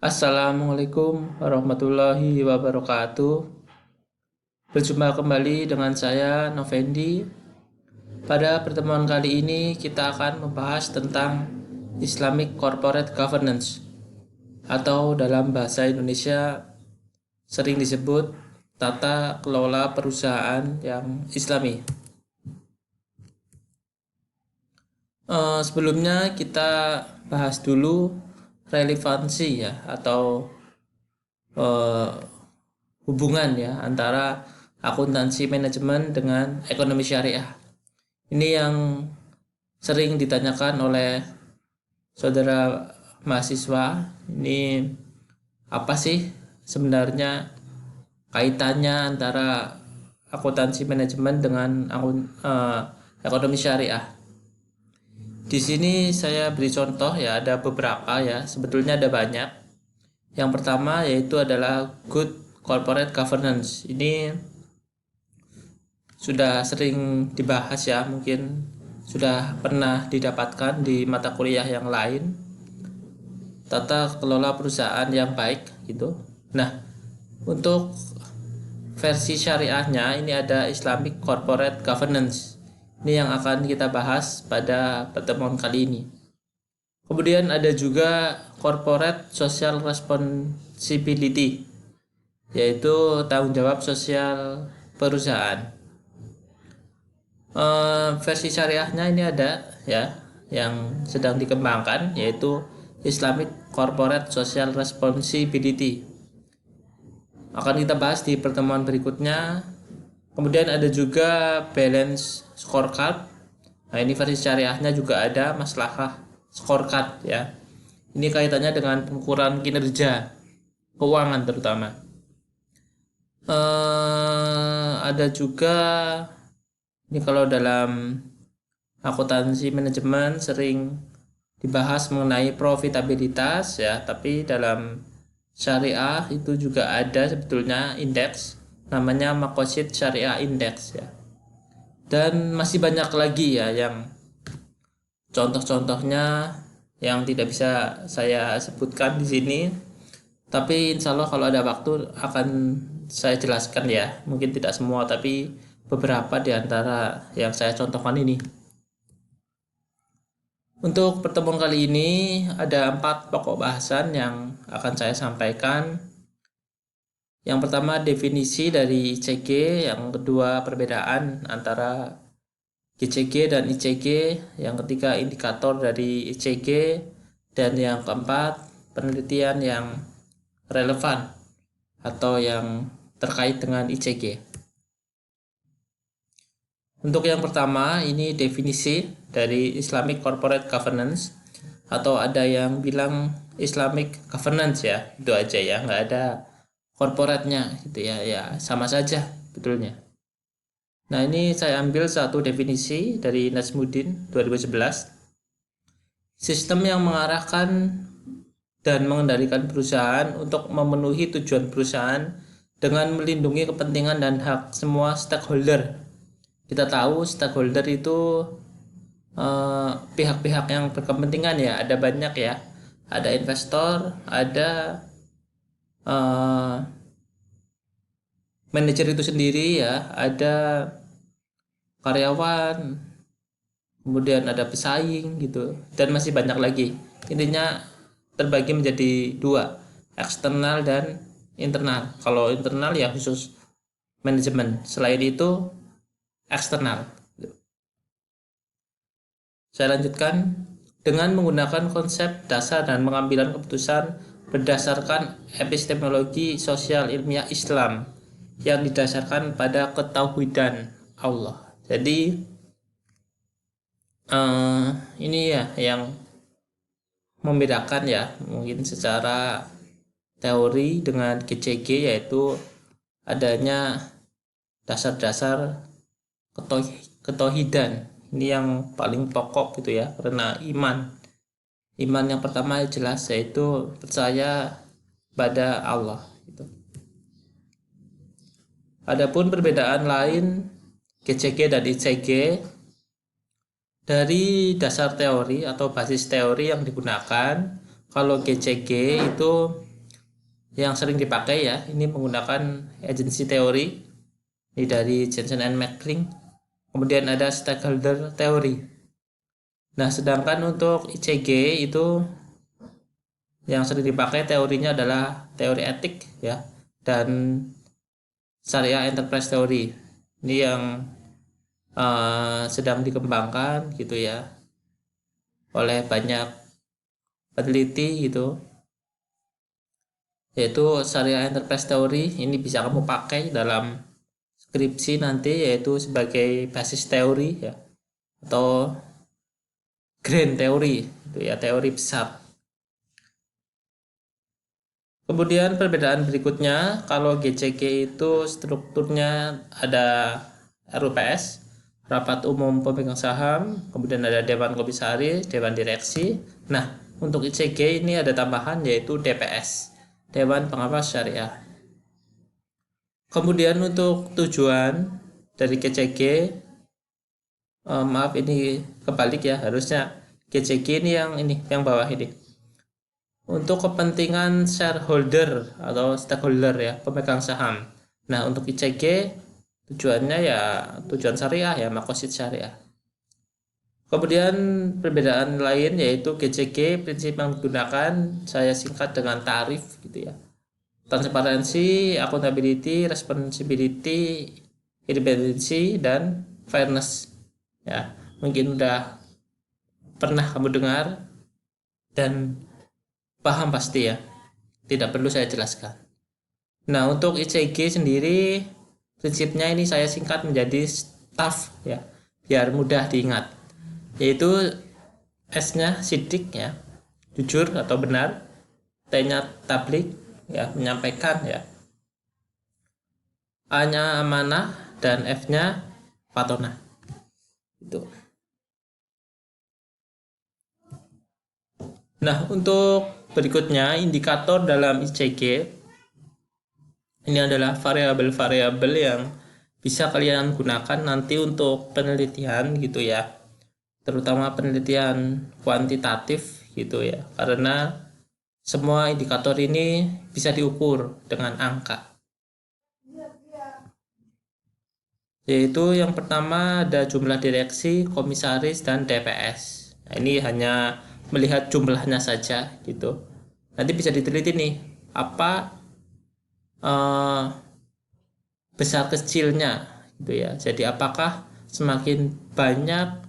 Assalamualaikum warahmatullahi wabarakatuh. Berjumpa kembali dengan saya Novendi. Pada pertemuan kali ini kita akan membahas tentang Islamic Corporate Governance atau dalam bahasa Indonesia sering disebut tata kelola perusahaan yang Islami. Sebelumnya kita bahas dulu relevansi ya atau eh, hubungan ya antara akuntansi manajemen dengan ekonomi syariah. Ini yang sering ditanyakan oleh saudara mahasiswa. Ini apa sih sebenarnya kaitannya antara akuntansi manajemen dengan ekonomi syariah? Di sini saya beri contoh ya, ada beberapa ya, sebetulnya ada banyak. Yang pertama yaitu adalah good corporate governance. Ini sudah sering dibahas ya, mungkin sudah pernah didapatkan di mata kuliah yang lain. Tata kelola perusahaan yang baik gitu. Nah, untuk versi syariahnya ini ada Islamic Corporate Governance. Ini yang akan kita bahas pada pertemuan kali ini. Kemudian ada juga Corporate Social Responsibility, yaitu tanggung jawab sosial perusahaan. Versi syariahnya ini ada ya, yang sedang dikembangkan, yaitu Islamic Corporate Social Responsibility. Akan kita bahas di pertemuan berikutnya. Kemudian ada juga balance scorecard. Nah, ini versi syariahnya juga ada maslahah scorecard ya. Ini kaitannya dengan pengukuran kinerja keuangan terutama. Ada juga ini kalau dalam akuntansi manajemen sering dibahas mengenai profitabilitas ya, tapi dalam syariah itu juga ada sebetulnya indeks namanya Maqasid Syariah Index ya. Dan masih banyak lagi ya yang contoh-contohnya yang tidak bisa saya sebutkan di sini. Tapi insya Allah kalau ada waktu akan saya jelaskan ya. Mungkin tidak semua tapi beberapa di antara yang saya contohkan ini. Untuk pertemuan kali ini ada 4 pokok bahasan yang akan saya sampaikan. Yang pertama definisi dari ICG, yang kedua perbedaan antara GCG dan ICG, yang ketiga indikator dari ICG, dan yang keempat penelitian yang relevan atau yang terkait dengan ICG. Untuk yang pertama ini definisi dari Islamic Corporate Governance, atau ada yang bilang Islamic Governance ya, itu aja ya, nggak ada korporatnya gitu ya, ya sama saja betulnya. Nah, ini saya ambil satu definisi dari Najmuddin 2011. Sistem yang mengarahkan dan mengendalikan perusahaan untuk memenuhi tujuan perusahaan dengan melindungi kepentingan dan hak semua stakeholder. Kita tahu stakeholder itu pihak-pihak yang berkepentingan ya, ada banyak ya. Ada investor, ada manajer itu sendiri ya, ada karyawan, kemudian ada pesaing gitu, dan masih banyak lagi. Intinya terbagi menjadi dua, eksternal dan internal. Kalau internal ya khusus manajemen, selain itu eksternal. Saya lanjutkan dengan menggunakan konsep dasar dan pengambilan keputusan berdasarkan epistemologi sosial ilmiah Islam yang didasarkan pada ketauhidan Allah. Jadi ini ya yang membedakan ya, mungkin secara teori dengan GCG, yaitu adanya dasar-dasar ketauhidan. Ini yang paling pokok gitu ya, karena iman yang pertama jelas yaitu percaya pada Allah gitu. Adapun perbedaan lain GCG dan ICG dari dasar teori atau basis teori yang digunakan. Kalau GCG itu yang sering dipakai ya, ini menggunakan agency teori, ini dari Jensen and McClring. Kemudian ada stakeholder teori. Nah, sedangkan untuk ICG itu yang sering dipakai teorinya adalah teori etik ya, dan syariah enterprise teori. Ini yang sedang dikembangkan gitu ya oleh banyak peneliti gitu, yaitu syariah enterprise teori. Ini bisa kamu pakai dalam skripsi nanti, yaitu sebagai basis teori ya, atau grand teori itu ya, teori besar. Kemudian perbedaan berikutnya, kalau GCG itu strukturnya ada RUPS, rapat umum pemegang saham, kemudian ada dewan komisaris, dewan direksi. Nah, untuk ICG ini ada tambahan, yaitu DPS, Dewan Pengawas Syariah. Kemudian untuk tujuan dari GCG, maaf ini kebalik ya, harusnya GCG ini yang bawah ini. Untuk kepentingan shareholder atau stakeholder ya, pemegang saham. Nah, untuk ICG tujuannya ya tujuan syariah ya, makosid syariah. Kemudian perbedaan lain yaitu GCG prinsip yang digunakan saya singkat dengan tarif gitu ya. Transparansi, accountability, responsibility, independensi, dan fairness. Ya, mungkin udah pernah kamu dengar dan paham pasti ya. Tidak perlu saya jelaskan. Nah, untuk ICG sendiri prinsipnya ini saya singkat menjadi STAF ya, biar mudah diingat. Yaitu S-nya sidik ya, jujur atau benar, T-nya tablik ya, menyampaikan ya, A-nya amanah, dan F-nya patonah. Itu. Nah, untuk berikutnya indikator dalam ICG ini adalah variabel-variabel yang bisa kalian gunakan nanti untuk penelitian gitu ya, terutama penelitian kuantitatif gitu ya, karena semua indikator ini bisa diukur dengan angka. Yaitu yang pertama ada jumlah direksi, komisaris, dan DPS. Nah, ini hanya melihat jumlahnya saja gitu. Nanti bisa diteliti nih apa besar kecilnya gitu ya. Jadi apakah semakin banyak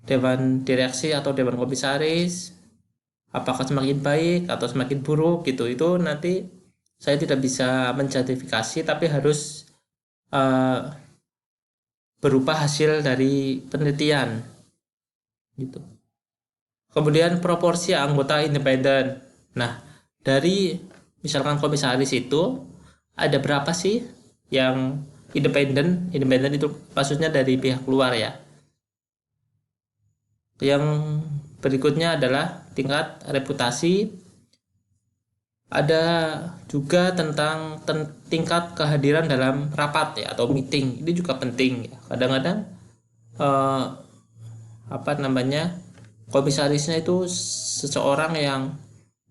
dewan direksi atau dewan komisaris, apakah semakin baik atau semakin buruk gitu. Itu nanti saya tidak bisa menjustifikasi, tapi harus berupa hasil dari penelitian gitu. Kemudian proporsi anggota independen. Nah, dari misalkan komisaris itu ada berapa sih yang independen? Independen itu maksudnya dari pihak luar ya. Yang berikutnya adalah tingkat reputasi. Ada juga tentang tingkat kehadiran dalam rapat ya, atau meeting. Ini juga penting ya. Kadang-kadang komisarisnya itu seseorang yang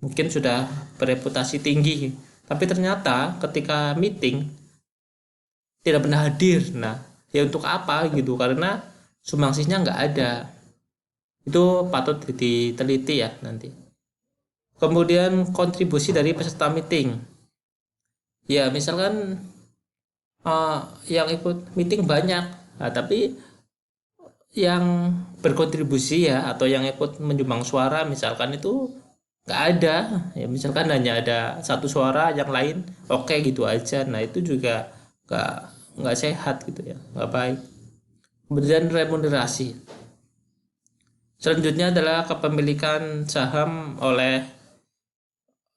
mungkin sudah bereputasi tinggi, tapi ternyata ketika meeting tidak pernah hadir. Nah, ya untuk apa gitu, karena sumbangsihnya nggak ada. Itu patut diteliti ya nanti. Kemudian kontribusi dari peserta meeting ya, misalkan yang ikut meeting banyak, nah, tapi yang berkontribusi ya, atau yang ikut menyumbang suara misalkan itu nggak ada ya, misalkan hanya ada satu suara, yang lain oke gitu aja. Nah, itu juga nggak sehat gitu ya, nggak baik. Kemudian remunerasi. Selanjutnya adalah kepemilikan saham oleh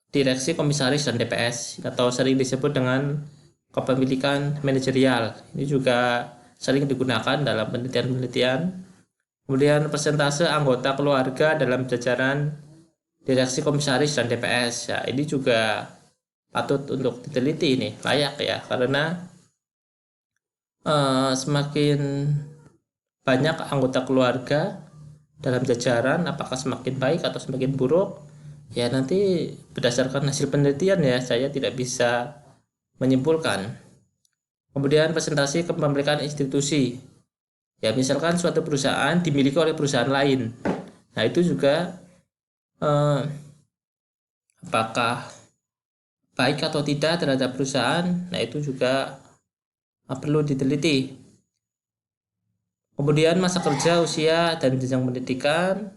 direksi, komisaris, dan DPS, atau sering disebut dengan kepemilikan manajerial. Ini juga sering digunakan dalam penelitian-penelitian. Kemudian persentase anggota keluarga dalam jajaran direksi, komisaris, dan DPS. Ya, ini juga patut untuk diteliti, ini layak ya, karena semakin banyak anggota keluarga dalam jajaran, apakah semakin baik atau semakin buruk, Ya nanti berdasarkan hasil penelitian ya, saya tidak bisa menyimpulkan. Kemudian presentasi kepemilikan institusi. Ya misalkan suatu perusahaan dimiliki oleh perusahaan lain. Nah itu juga eh, apakah baik atau tidak terhadap perusahaan. Nah itu juga perlu diteliti. Kemudian masa kerja, usia, dan jenjang pendidikan,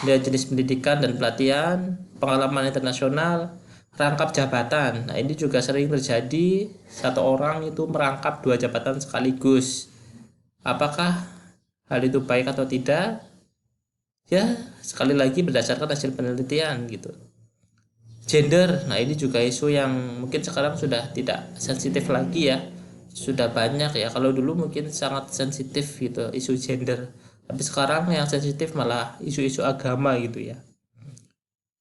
dan jenis pendidikan dan pelatihan, pengalaman internasional, rangkap jabatan. Nah ini juga sering terjadi, satu orang itu merangkap dua jabatan sekaligus. Apakah hal itu baik atau tidak? Ya sekali lagi berdasarkan hasil penelitian gitu. Gender, nah ini juga isu yang mungkin sekarang sudah tidak sensitif lagi ya, sudah banyak ya. Kalau dulu mungkin sangat sensitif gitu isu gender, tapi sekarang yang sensitif malah isu-isu agama gitu ya.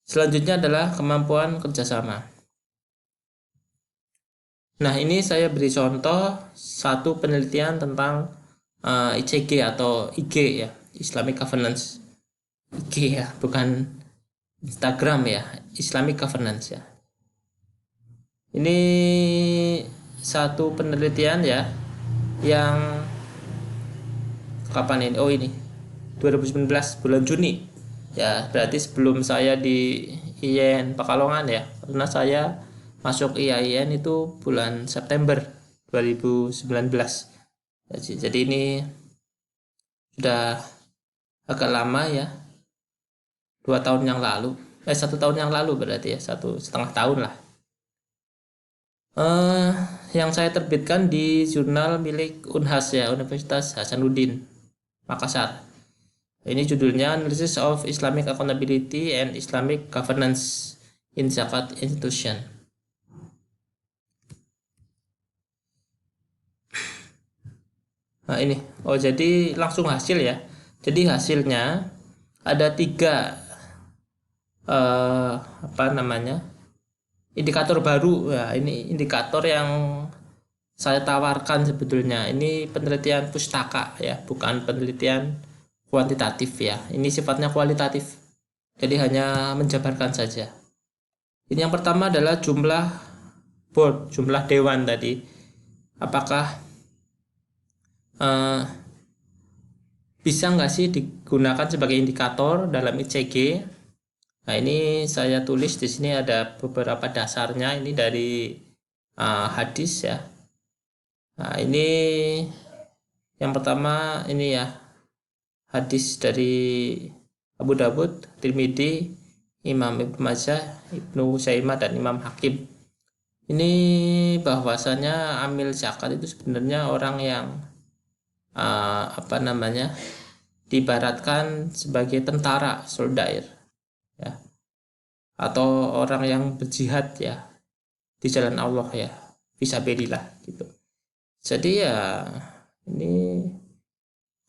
Selanjutnya adalah kemampuan kerjasama. Nah ini saya beri contoh satu penelitian tentang ICG atau IG ya, Islamic Governance. IG ya, bukan Instagram ya, Islamic Governance ya. Ini satu penelitian ya yang kapan ini? Oh ini 2019 bulan Juni. Ya, berarti sebelum saya di IAIN Pekalongan ya. Karena saya masuk IAIN itu bulan September 2019. Jadi ini sudah agak lama ya. 2 tahun yang lalu. 1 tahun yang lalu berarti ya, 1,5 tahun lah. eh yang saya terbitkan di jurnal milik Unhas ya, Universitas Hasanuddin Makassar. Ini judulnya Analysis of Islamic Accountability and Islamic Governance in Zakat Institution. Nah ini, oh jadi langsung hasil ya. Jadi hasilnya ada tiga apa namanya, indikator baru ya. Ini indikator yang saya tawarkan sebetulnya. Ini penelitian pustaka ya, bukan penelitian kuantitatif ya. Ini sifatnya kualitatif. Jadi hanya menjabarkan saja. Ini yang pertama adalah jumlah board, jumlah dewan tadi. Apakah eh, bisa nggak sih digunakan sebagai indikator dalam ICG? Nah ini saya tulis di sini ada beberapa dasarnya. Ini dari hadis ya. Nah ini yang pertama ini ya, hadis dari Abu Dawud, Tirmidzi, Imam Ibnu Majah, Ibnu Huzaimah, dan Imam Hakim. Ini bahwasanya amil zakat itu sebenarnya orang yang apa namanya, diibaratkan sebagai tentara, soldair ya, atau orang yang berjihad ya di jalan Allah ya, fisabilillah gitu. Jadi ya ini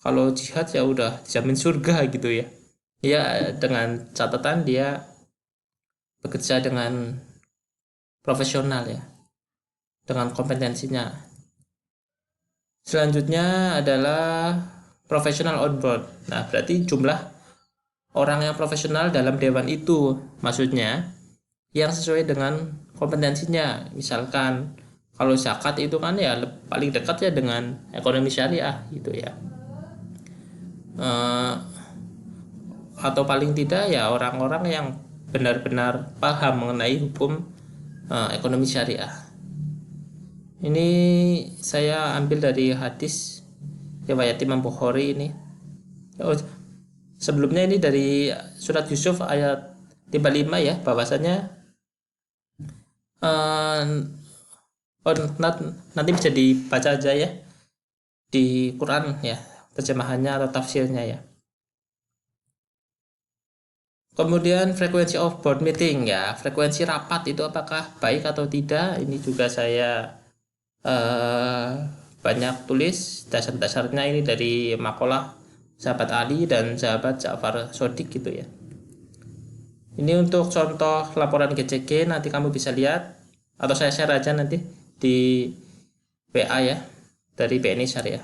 kalau jihad ya udah jamin surga gitu ya. Ya dengan catatan dia bekerja dengan profesional ya, dengan kompetensinya. Selanjutnya adalah professional on board. Nah, berarti jumlah orang yang profesional dalam dewan itu maksudnya yang sesuai dengan kompetensinya. Misalkan kalau zakat itu kan ya paling dekat ya dengan ekonomi syariah gitu ya. Eh, atau paling tidak ya orang-orang yang benar-benar paham mengenai hukum ekonomi syariah. Ini saya ambil dari hadis riwayat Imam Bukhari ini. Oh, sebelumnya ini dari surat Yusuf ayat 55 ya, bahwasanya eh, oh, nanti bisa dibaca aja ya di Quran ya, terjemahannya atau tafsirnya ya. Kemudian frekuensi of board meeting ya, frekuensi rapat itu apakah baik atau tidak? Ini juga saya banyak tulis dasar-dasarnya ini dari makalah sahabat Ali dan sahabat Ja'far Shodiq gitu ya. Ini untuk contoh laporan GCG, nanti kamu bisa lihat atau saya share aja nanti di WA ya, dari BNI Syariah.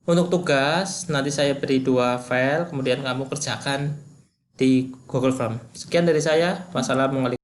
Untuk tugas nanti saya beri 2 file, kemudian kamu kerjakan di Google Form. Sekian dari saya. Wassalamualaikum.